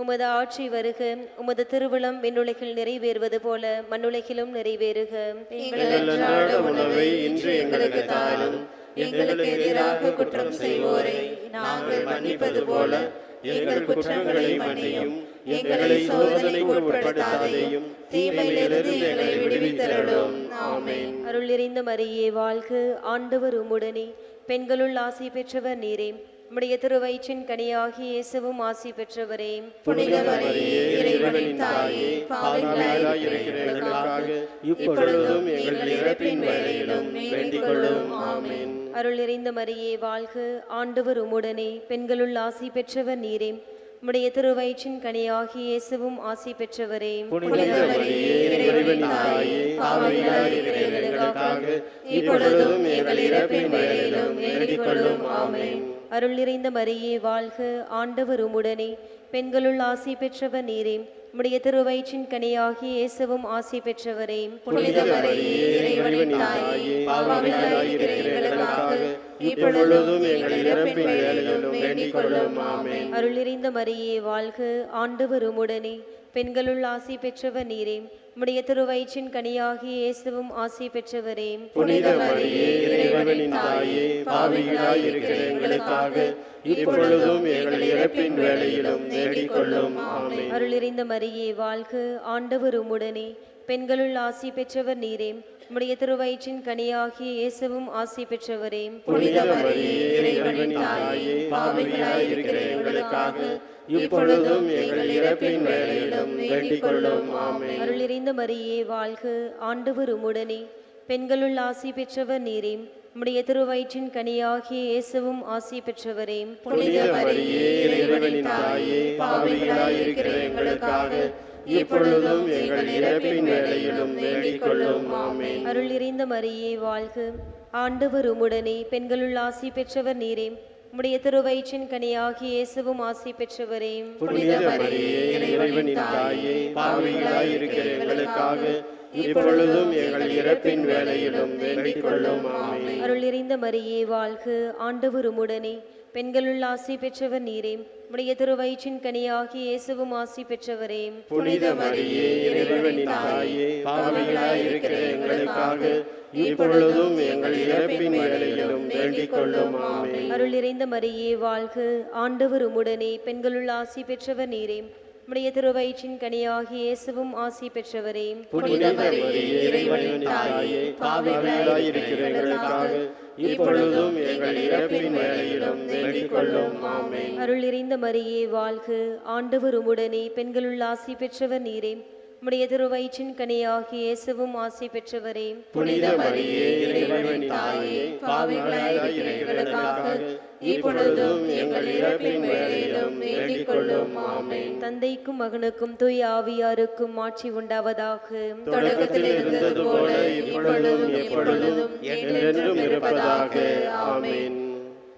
உமது ஆட்சி வருக. உமது திருவிழம் விண்ணுலகில் நிறைவேறுவது போல மண்ணுலகிலும் நிறைவேறுக. எங்கள் அன்றாட உணவை இன்று எங்களுக்கு தாரும். எங்களுக்கு எதிராக குற்றம் செய்வோரை நாங்கள் மன்னிப்பது போல எங்கள் குற்றங்களை மன்னியும். எங்களை சோதனைக்கு உட்படுத்தாதேயும், தீமையிலிருந்து எங்களை விடுவித்தருளும். ஆமென். அருள் நிறைந்த மரியே வாழ்க, ஆண்டவர் உம்முடனே. பெண்களுள் ஆசி பெற்றவர் நீரே. உம்முடைய திருவயிற்றின் கனியாகிய இயேசுவும் ஆசி பெற்றவரே. புனித மரியே, இறைவனின் தாயே, பாவிகளாய் இருக்கிற எங்களுக்காக இப்பொழுதும் எங்கள் இறப்பின் வேளையிலும் வேண்டிக் கொள்ளும். ஆமென். அருள் நிறைந்த மரியே வாழ்க, ஆண்டவர் உம்முடனே. பெண்களுள் ஆசி பெற்றவர் நீரே. உம்முடைய திருவயிற்றின் கனியாகிய இயேசுவும் ஆசி பெற்றவரே. புனித மரியே, இறைவனின் தாயே, பாவிகளாய் இருக்கிற எங்களுக்காக இப்பொழுதும் எங்கள் இறப்பின் வேளையிலும் வேண்டிக் கொள்ளும். ஆமென். அருள் நிறைந்த மரியே வாழ்க, ஆண்டவர் உம்முடனே. பெண்களுள் ஆசி பெற்றவர் நீரே. உம்முடைய திருவயிற்றின் கனியாகிய இயேசுவும் ஆசி பெற்றவரே. புனித மரியே, இறைவனின் தாயே, பாவிகளாய் இருக்கிற எங்களுக்காக இப்பொழுதும் எங்கள் இறப்பின் வேளையிலும் வேண்டிக் கொள்ளும். ஆமென். அருள் நிறைந்த மரியே வாழ்க, ஆண்டவர் உம்முடனே. பெண்களுள் ஆசி பெற்றவர் நீரே. உம்முடைய திருவயிற்றின் கனியாகிய இயேசுவும் ஆசி பெற்றவரே. புனித மரியே, இறைவனின் தாயே, பாவிகளாய் இருக்கிற எங்களுக்காக இப்பொழுதும் எங்கள் இறப்பின் வேளையிலும் வேண்டிக் கொள்ளும். ஆமென். அருள் நிறைந்த மரியே வாழ்க, ஆண்டவர் உம்முடனே. பெண்களுள் ஆசி பெற்றவர் நீரே. உம்முடைய திருவயிற்றின் கனியாகிய இயேசுவும் ஆசி பெற்றவரே. புனித மரியே, இறைவனின் தாயே, பாவிகளாய் இருக்கிற எங்களுக்காக இப்பொழுதும் எங்கள் இறப்பின் வேளையிலும் வேண்டிக் கொள்ளும். ஆமென். அருள் நிறைந்த மரியே வாழ்க, ஆண்டவர் உம்முடனே. பெண்களுள் ஆசி பெற்றவர் நீரே. உம்முடைய திருவயிற்றின் கனியாகிய இயேசுவும் ஆசி பெற்றவரே. புனித மரியே, இறைவனின் தாயே, பாவிகளாய் இருக்கிற எங்களுக்காக இப்பொழுதும் எங்கள் இறப்பின் வேளையிலும் வேண்டிக் கொள்ளும். ஆமென். அருள் நிறைந்த மரியே வாழ்க, ஆண்டவர் உம்முடனே. பெண்களுள் ஆசி பெற்றவர் நீரே. உம்முடைய திருவயிற்றின் கனியாகிய இயேசுவும் ஆசி பெற்றவரே. புனித மரியே, இறைவனின் தாயே, பாவிகளாய் இருக்கிற எங்களுக்காக இப்பொழுதும் எங்கள் இறப்பின் வேளையிலும் வேண்டிக் கொள்ளும். ஆமென். அருள் நிறைந்த மரியே வாழ்க, ஆண்டவர் உம்முடனே. பெண்களுள் ஆசி பெற்றவர் நீரே. உம்முடைய திருவயிற்றின் கனியாகிய இயேசுவும் ஆசி பெற்றவரே. புனித மரியே, இறைவனின் தாயே, பாவிகளாய் இருக்கிற எங்களுக்காக இப்பொழுதும் எங்கள் இறப்பின் வேளையிலும் வேண்டிக் கொள்ளும். ஆமென். அருள் நிறைந்த மரியே வாழ்க, ஆண்டவர் உம்முடனே. பெண்களுள் ஆசி பெற்றவர் நீரே. உம்முடைய திருவயிற்றின் கனியாகிய இயேசுவும் ஆசி பெற்றவரே. புனித மரியே, இறைவனின் தாயே, பாவிகளாய் இருக்கிற எங்களுக்காக இப்பொழுதும் எங்கள் இறப்பின் வேளையிலும் வேண்டிக் கொள்ளும். ஆமென். அருள் நிறைந்த மரியே வாழ்க, ஆண்டவர் உம்முடனே. பெண்களுள் ஆசி பெற்றவர் நீரே. உம்முடைய திருவயிற்றின் கனியாகிய இயேசுவும் ஆசி பெற்றவரே. புனித மரியே, இறைவனின் தாயே, பாவிகளாய் இருக்கிற எங்களுக்காக இப்பொழுதும் எங்கள் இறப்பின் வேளையிலும் வேண்டிக் கொள்ளும். ஆமென். தந்தைக்கும் மகனுக்கும் தூய ஆவியாருக்கும் ஆட்சி உண்டாவதாக. தொடக்கத்தில் இருந்தது போல இப்பொழுதும் எப்பொழுதும் என்றென்றும் இருப்பதாக. ஆமென்.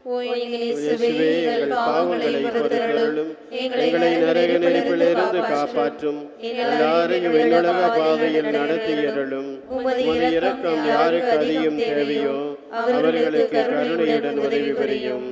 ஓ எங்கள் இயேசுவே, எங்கள் பாவங்களை பொறுத்தருளும். எங்களை நரக நெருப்பிலிருந்து காப்பாற்றும். எல்லாரையும் விண்ணுலக பாதையில் நடத்தியருளும். உமது இரக்கம் யாருக்கு அதிகம் தேவையோ அவர்களுக்கு கருணையுடன் உதவி புரியும்.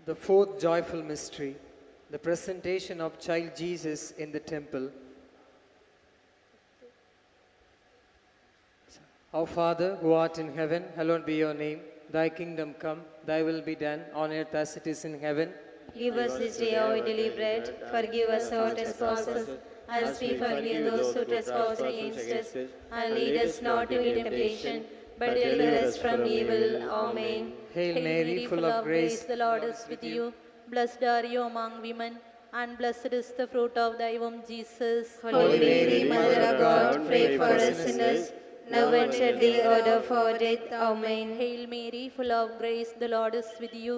The fourth joyful mystery, the presentation of child Jesus in the temple. Our Father, who art in heaven, hallowed be your name. Thy kingdom come, thy will be done on earth as it is in heaven. Give us this day our daily bread. Forgive us our trespasses, as we forgive those who trespass against us. And lead us not into temptation, but deliver us from evil. Amen. Hail Mary, full of grace, the Lord is with you. Blessed are you among women, and blessed is the fruit of thy womb, Jesus. Holy Mary, Mother of God, pray for us sinners, now and at the hour of our death. Amen. Hail Mary, full of grace, the Lord is with you.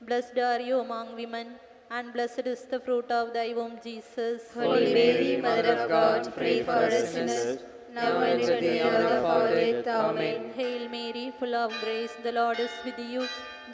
Blessed are you among women, and blessed is the fruit of thy womb, Jesus. Holy Mary, Mother of God, pray for us sinners, now and at the hour of our death. Amen. Hail Mary, full of grace, the Lord is with you.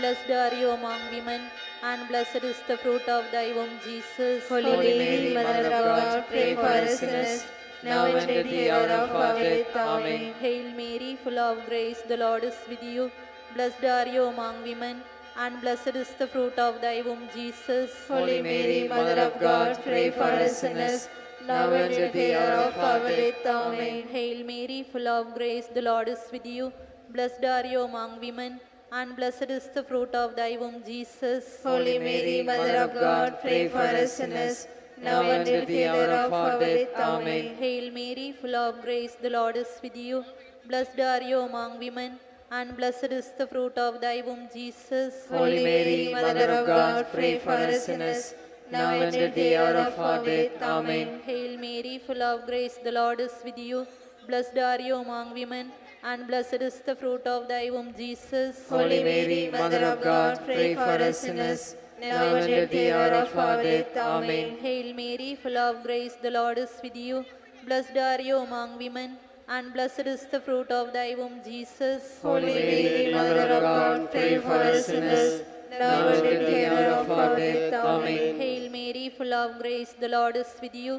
Blessed are you among women, and blessed is the fruit of thy womb, Jesus. Holy Mary, Mother of God, pray for us sinners, now and at the hour of our death. Amen. Hail Mary, full of grace, the Lord is with you. Blessed are you among women, and blessed is the fruit of thy womb, Jesus. Holy Mary, Mother of God, pray for us sinners, now and at the hour of our death. Amen. Hail Mary, full of grace, the Lord is with you. Blessed are you among women, and blessed is the fruit of thy womb, Jesus. Holy Mary, Mother of God, pray for us sinners, now and at the hour of our death. Amen. Hail Mary, full of grace, the Lord is with you. Blessed are you among women, and blessed is the fruit of thy womb, Jesus. Holy Mary, Mother of God, pray for us sinners, now and at the hour of our death. Amen. Hail Mary, full of grace, the Lord is with you. Blessed are you among women, and blessed is the fruit of thy womb, Jesus. Holy Mary, Mother of God, pray for us sinners, now and at the hour of our death. Amen. Hail Mary, full of grace, the Lord is with you. Blessed are you among women, and blessed is the fruit of thy womb, Jesus. Holy Mary, Mother of God, pray for us sinners, now and at the hour of our death. Amen. Hail Mary, full of grace, the Lord is with you.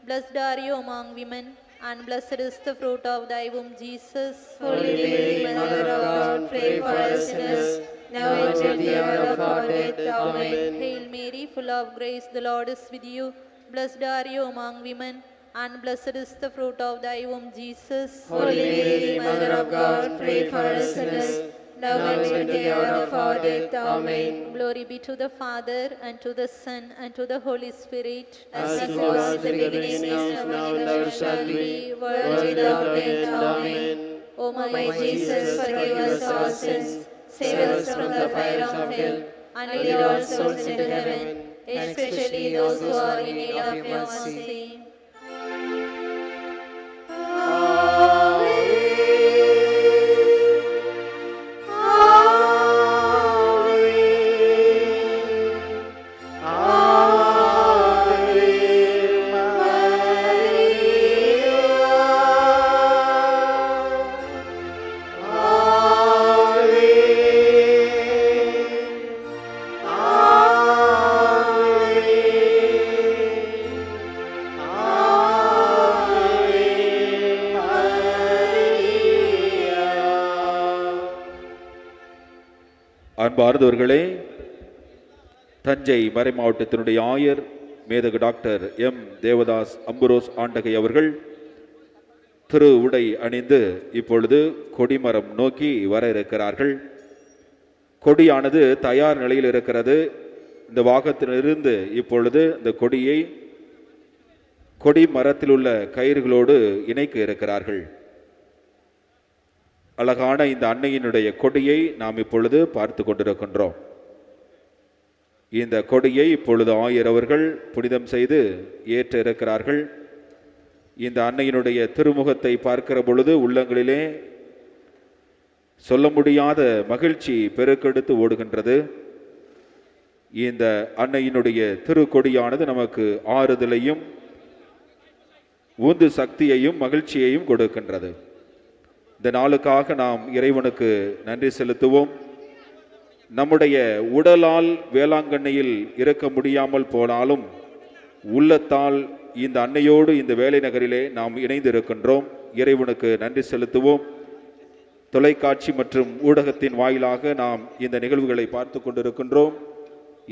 Blessed are you among women, and blessed is the fruit of thy womb, Jesus. Holy Mary, Mother of God, pray for us sinners, now and at the hour of our death. Amen. Hail Mary, full of grace, the Lord is with you. Blessed are you among women, and blessed is the fruit of thy womb, Jesus. Holy Mary, Mother of God, pray for us sinners, now and at the hour of our death. Amen. Glory be to the Father, and to the Son, and to the Holy Spirit, As it was in the beginning, is now, and ever shall be, world without end. Amen. O my Jesus, forgive us our sins, save us from the fire of hell, and lead all souls into heaven, especially those who are in need of your mercy. அன்பார்ந்தவர்களே, தஞ்சை மறை மாவட்டத்தினுடைய ஆயர் மேதகு டாக்டர் எம் தேவதாஸ் அம்புரோஸ் ஆண்டகை அவர்கள் திரு உடை அணிந்து இப்பொழுது கொடிமரம் நோக்கி வர இருக்கிறார்கள். கொடியானது தயார் நிலையில் இருக்கிறது. இந்த வாகனத்திலிருந்து இப்பொழுது இந்த கொடியை கொடி மரத்தில் உள்ள கயிறுகளோடு இணைக்க இருக்கிறார்கள். அழகான இந்த அன்னையினுடைய கொடியை நாம் இப்பொழுது பார்த்து கொண்டிருக்கின்றோம். இந்த கொடியை இப்பொழுது ஆயர் அவர்கள் புனிதம் செய்து ஏற்ற இருக்கிறார்கள். இந்த அன்னையினுடைய திருமுகத்தை பார்க்கிற பொழுது உள்ளங்களிலே சொல்ல முடியாத மகிழ்ச்சி பெருக்கெடுத்து ஓடுகின்றது. இந்த அன்னையினுடைய திருக்கொடியானது நமக்கு ஆறுதலையும் உந்து சக்தியையும் மகிழ்ச்சியையும் கொடுக்கின்றது. இந்த நாளுக்காக நாம் இறைவனுக்கு நன்றி செலுத்துவோம். நம்முடைய உடலால் வேளாங்கண்ணியில் இருக்க முடியாமல் போனாலும் உள்ளத்தால் இந்த அன்னையோடு இந்த வேலை நகரிலே நாம் இணைந்து இருக்கின்றோம். இறைவனுக்கு நன்றி செலுத்துவோம். தொலைக்காட்சி மற்றும் ஊடகத்தின் வாயிலாக நாம் இந்த நிகழ்வுகளை பார்த்து கொண்டிருக்கின்றோம்.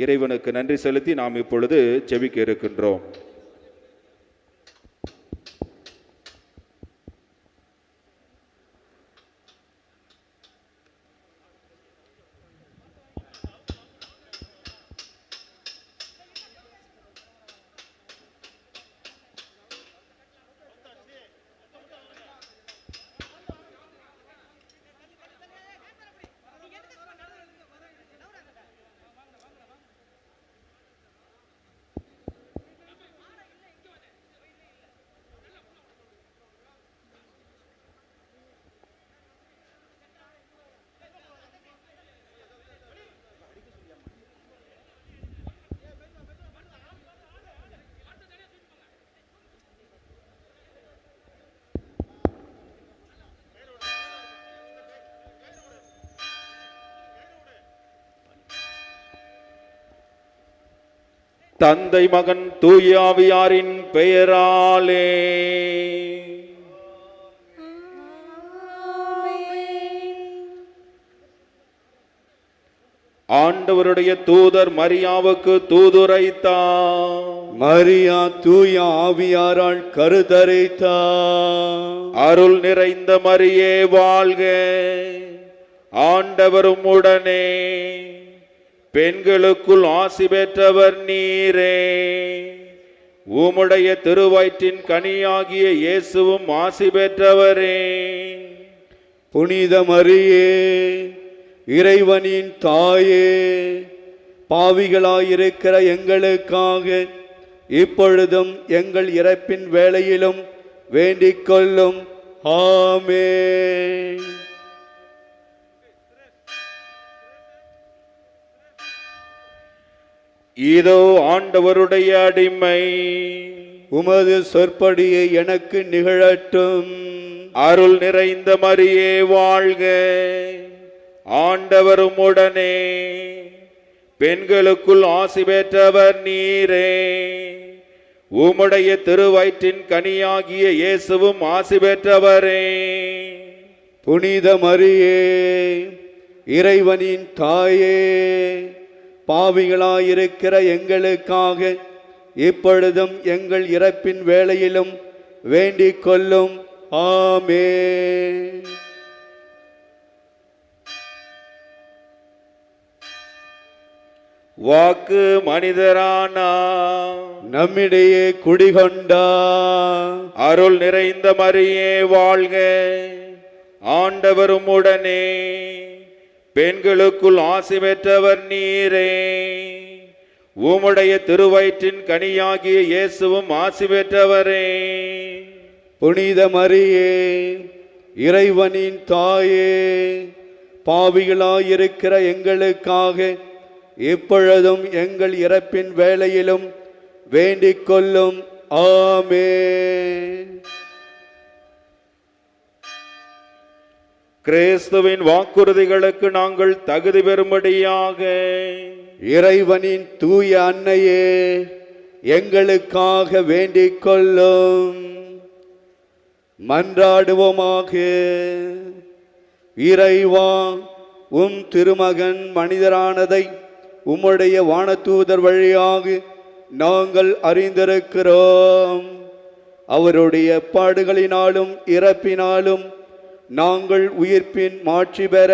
இறைவனுக்கு நன்றி செலுத்தி நாம் இப்பொழுது ஜெபிக்க இருக்கின்றோம். தந்தை மகன் தூய ஆவியாரின் பெயராலே ஆண்டவருடைய தூதர் மரியாவுக்கு தூதுரைத்தார். மரியா தூய ஆவியாரால் கருத்தரித்தார். அருள் நிறைந்த மரியே வாழ்க, ஆண்டவரும் உடனே, பெண்களுக்குள் ஆசி பெற்றவர் நீரே. உம்முடைய திருவயிற்றின் கனியாகிய இயேசுவும் ஆசி பெற்றவரே. புனித மரியே, இறைவனின் தாயே, பாவிகளாயிருக்கிற எங்களுக்காக இப்பொழுதும் எங்கள் இறப்பின் வேளையிலும் வேண்டிக் கொள்ளும். ஆமென். இதோ ஆண்டவருடைய அடிமை, உமது சொற்படியை எனக்கு நிகழட்டும். அருள் நிறைந்த மரியே வாழ்க, ஆண்டவரும் உடனே, பெண்களுக்குள் ஆசி பெற்றவர் நீரே. உம்முடைய திருவயிற்றின் கனியாகிய இயேசுவும் ஆசி பெற்றவரே. புனித மரியே, இறைவனின் தாயே, பாவிகளாயிருக்கிற எங்களுக்காக இப்பொழுதும் எங்கள் இறப்பின் வேளையிலும் வேண்டிக் கொள்ளும். ஆமென். வாக்கு மனிதரானா, நம்மிடையே குடிகொண்டா. அருள் நிறைந்த மரியே வாழ்க, ஆண்டவரும் உடனே, பெண்களுக்குள் ஆசி பெற்றவர் நீரே. உம்முடைய திருவயிற்றின் கனியாகிய இயேசுவும் ஆசி பெற்றவரே. புனித மரியே, இறைவனின் தாயே, பாவிகளாயிருக்கிற எங்களுக்காக இப்பொழுதும் எங்கள் இறப்பின் வேளையிலும் வேண்டிக் கொள்ளும். ஆமென். கிறிஸ்துவின் வாக்குறுதிகளுக்கு நாங்கள் தகுதி பெறும்படியாக இறைவனின் தூய அன்னையே, எங்களுக்காக வேண்டிக் கொள்ளும். மன்றாடுவோமாக. இறைவா, உம் திருமகன் மனிதரானதை உம்முடைய வானதூதர் வழியாக நாங்கள் அறிந்திருக்கிறோம். அவருடைய பாடுகளினாலும் இறப்பினாலும் நாங்கள் உயிர்ப்பின் மாட்சி பெற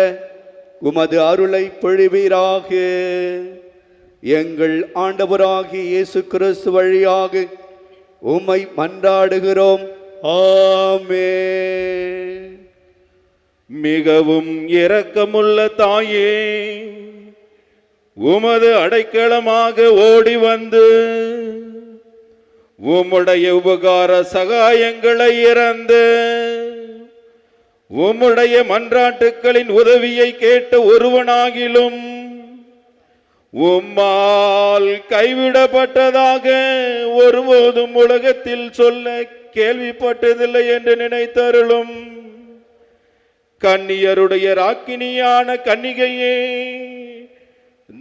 உமது அருளை பொழிவீராக. எங்கள் ஆண்டவராகிய இயேசு கிறிஸ்து வழியாக உம்மை மன்றாடுகிறோம். ஆமென். மிகவும் இரக்கமுள்ள தாயே, உமது அடைக்கலமாக ஓடி வந்து உம்முடைய உபகார சகாயங்களை இறந்து உம்முடைய மன்றாட்டுக்களின் உதவியை கேட்ட ஒருவனாகிலும் உம்மால் கைவிடப்பட்டதாக ஒருபோதும் உலகத்தில் சொல்ல கேள்விப்பட்டதில்லை என்று நினைத்தருளும். கன்னியருடைய ராக்கினியான கன்னிகையே,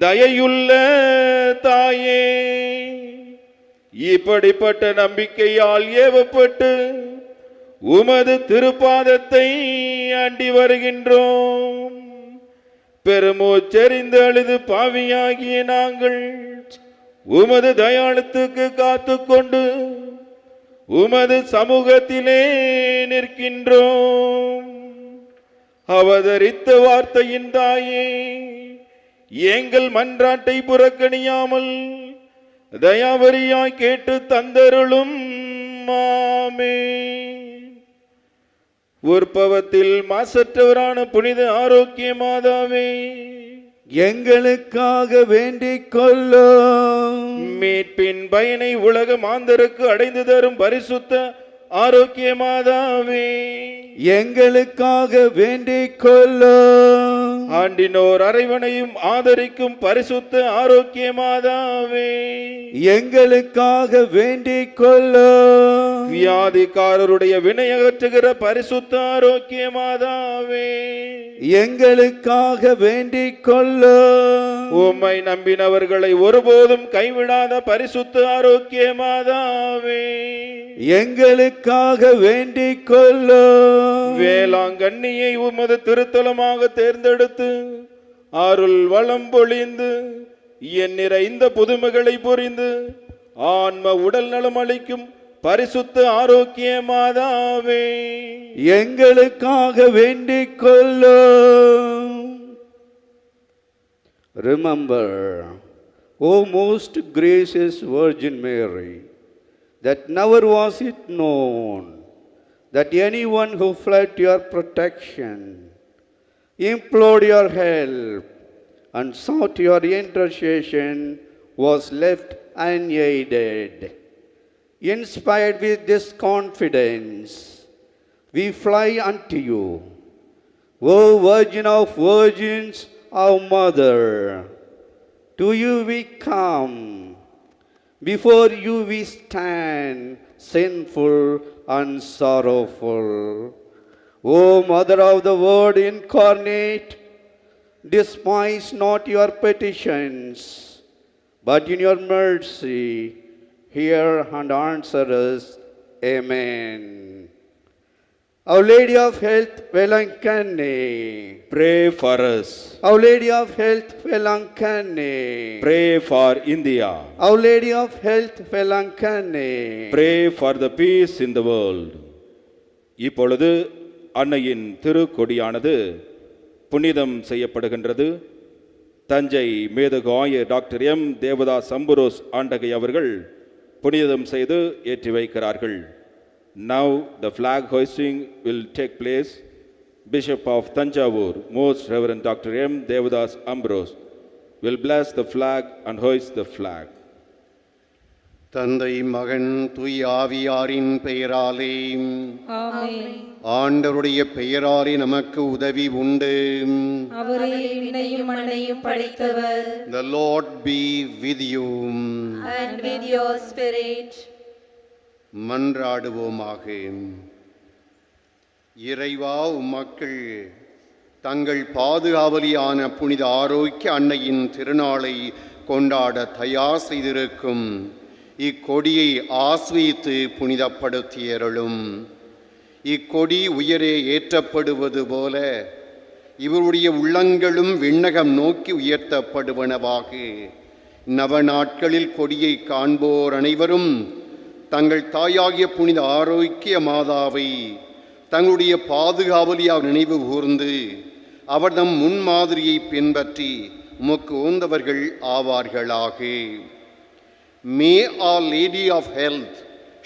தயையுள்ள தாயே, இப்படிப்பட்ட நம்பிக்கையால் ஏவப்பட்டு உமது திருப்பாதத்தை அண்டி வருகின்றோம். பெருமூச்செறிந்து அழுது பாவியாகிய நாங்கள் உமது தயாளத்துக்கு காத்து கொண்டு உமது சமூகத்திலே நிற்கின்றோம். அவதரித்த வார்த்தையின் தாயே, எங்கள் மன்றாட்டை புறக்கணியாமல் தயாவரியாய் கேட்டு தந்தருளும். ஆமென். உற்பவத்தில் மாசற்றவரான புனித ஆரோக்கிய மாதாவே, எங்களுக்காக வேண்டிக் கொள்ளும். மீட்பின் பயனை உலக மாந்தருக்கு அடைந்து தரும் பரிசுத்த ஆரோக்கிய மாதாவே, எங்களுக்காக வேண்டிக் கொள்ளும். ஆண்டினோர் அரைவனையும் ஆதரிக்கும் பரிசுத்த ஆரோக்கிய மாதாவே, எங்களுக்காக வேண்டிக் கொள்ளும். வியாதிக்காரருடைய வினையகற்றுகிற பரிசுத்த ஆரோக்கிய மாதாவே, எங்களுக்காக வேண்டிக் கொள்ளும். உம்மை நம்பினவர்களை ஒருபோதும் கைவிடாத பரிசுத்த ஆரோக்கிய மாதாவே, எங்களுக்காக வேண்டிக் கொள்ளும். வேளாங்கண்ணியை உமது திருத்தலமாக தேர்ந்தெடுத்து அருள் வளம் பொழிந்து என் நிறைந்த புதுமைகளை புரிந்து ஆன்ம உடல் நலம் அளிக்கும் பரிசுத்த ஆரோக்கிய மாதாவே, எங்களுக்காக வேண்டிக் கொள்ளும். Remember, O most gracious Virgin Mary, that never was it known that anyone who fled your protection, implored your help, and sought your intercession was left unaided. Inspired with this confidence, we fly unto you, O Virgin of Virgins, our Mother. To you we come. Before you we stand, sinful and sorrowful. O Mother of the Word incarnate, despise not your petitions, but in your mercy hear and answer us. Amen. Our Lady of Health, Velankane. pray for us. Our Lady of Health, Velankane. Pray for India. Our Lady of Health, Velankane. Pray for the peace in the world. இப்பொழுது அன்னையின் திருக்கொடியானது புனிதம் செய்யப்படுகின்றது. தஞ்சை மேதகு ஆயர் டாக்டர் எம் தேவதாஸ் அம்புரோஸ் ஆண்டகை அவர்கள் புனிதம் செய்து ஏற்றி வைக்கிறார்கள். Now the flag hoisting will take place. Bishop of Tanjavur, Most Reverend Dr. M. Devadas Ambrose, will bless the flag and hoist the flag. தந்தை மகன் தூய் ஆவியாரின் பெயராலே ஆமென். ஆண்டவருடைய பெயராலே நமக்கு உதவி உண்டு. அவரே விண்ணையும் மண்ணையும் படைத்தவர். The Lord be with you. And with your spirit. மன்றாடுவோமாக. இறைவா, உம்மக்கள் தங்கள் பாதுகாவலியான புனித ஆரோக்கிய அன்னையின் திருநாளை கொண்டாட தயார் செய்திருக்கும் இக்கொடியை ஆஸ்வதித்து புனிதப்படுத்தியருளும். இக்கொடி உயரே ஏற்றப்படுவது போல இவருடைய உள்ளங்களும் விண்ணகம் நோக்கி உயர்த்தப்படுவனவாக. நவநாட்களில் கொடியை காண்போர் அனைவரும் தங்கள் தாயாகிய புனித ஆரோக்கிய மாதாவை தங்களுடைய பாதுகாவலியாக நினைவு கூர்ந்து அவர் தம் முன்மாதிரியை பின்பற்றி உமக்கு உந்தவர்கள் ஆவார்களாக. May Our Lady of Health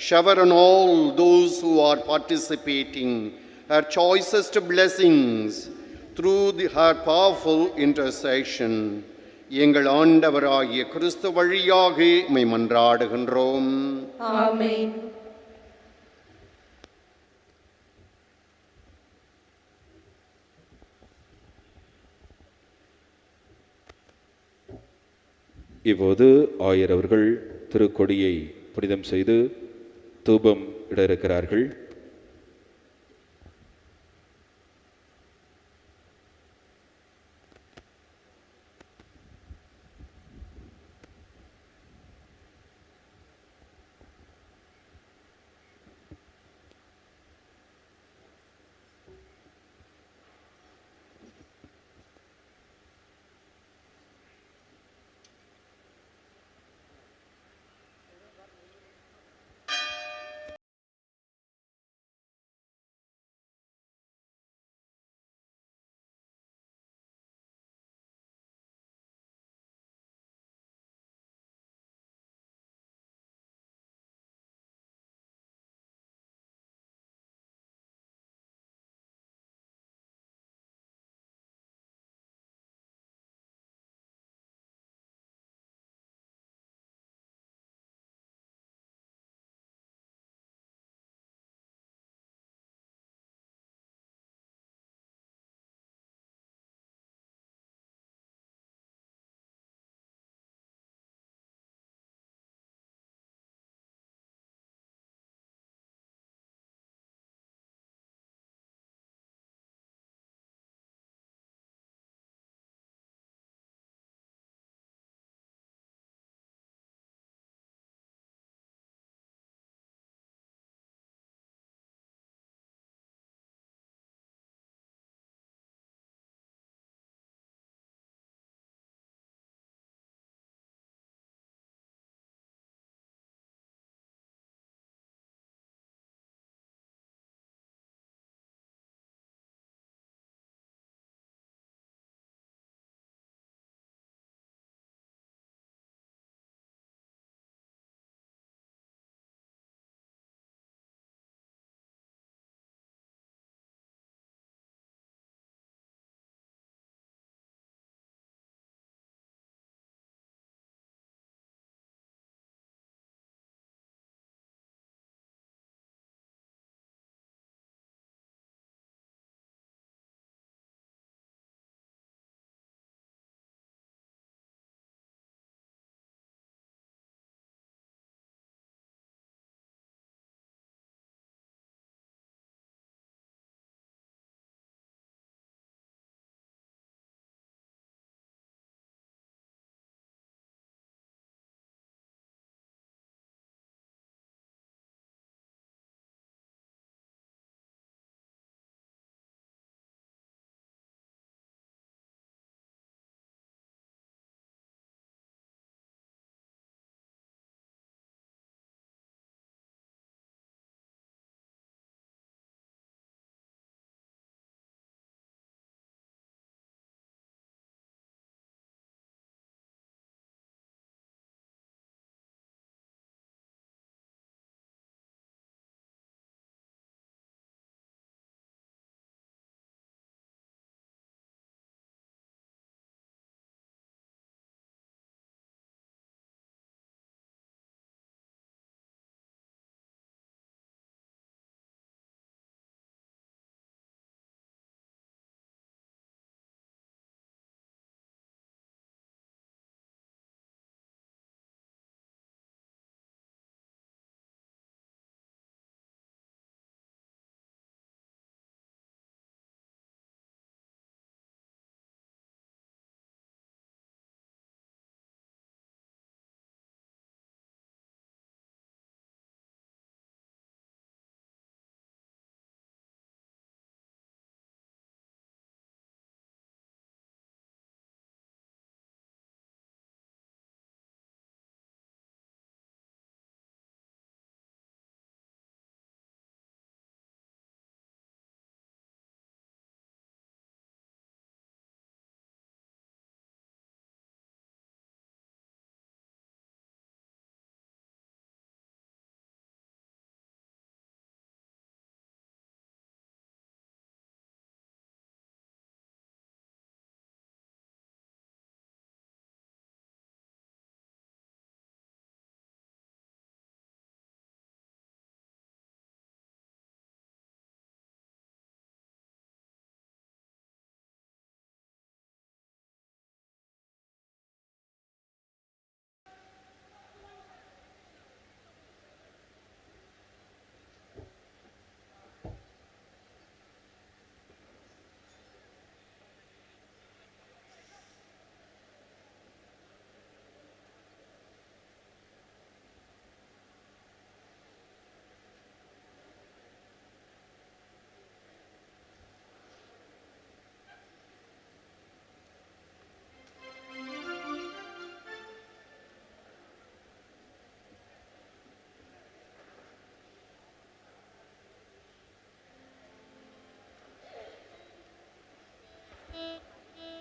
shower on all those who are participating her choicest blessings through her powerful intercession. எங்கள் ஆண்டவராகிய கிறிஸ்து வழியாக உம்மை மன்றாடுகின்றோம். ஆமென். இப்போது ஆயர் அவர்கள் திருக்கொடியை புனிதம் செய்து தூபம் இட இருக்கிறார்கள்.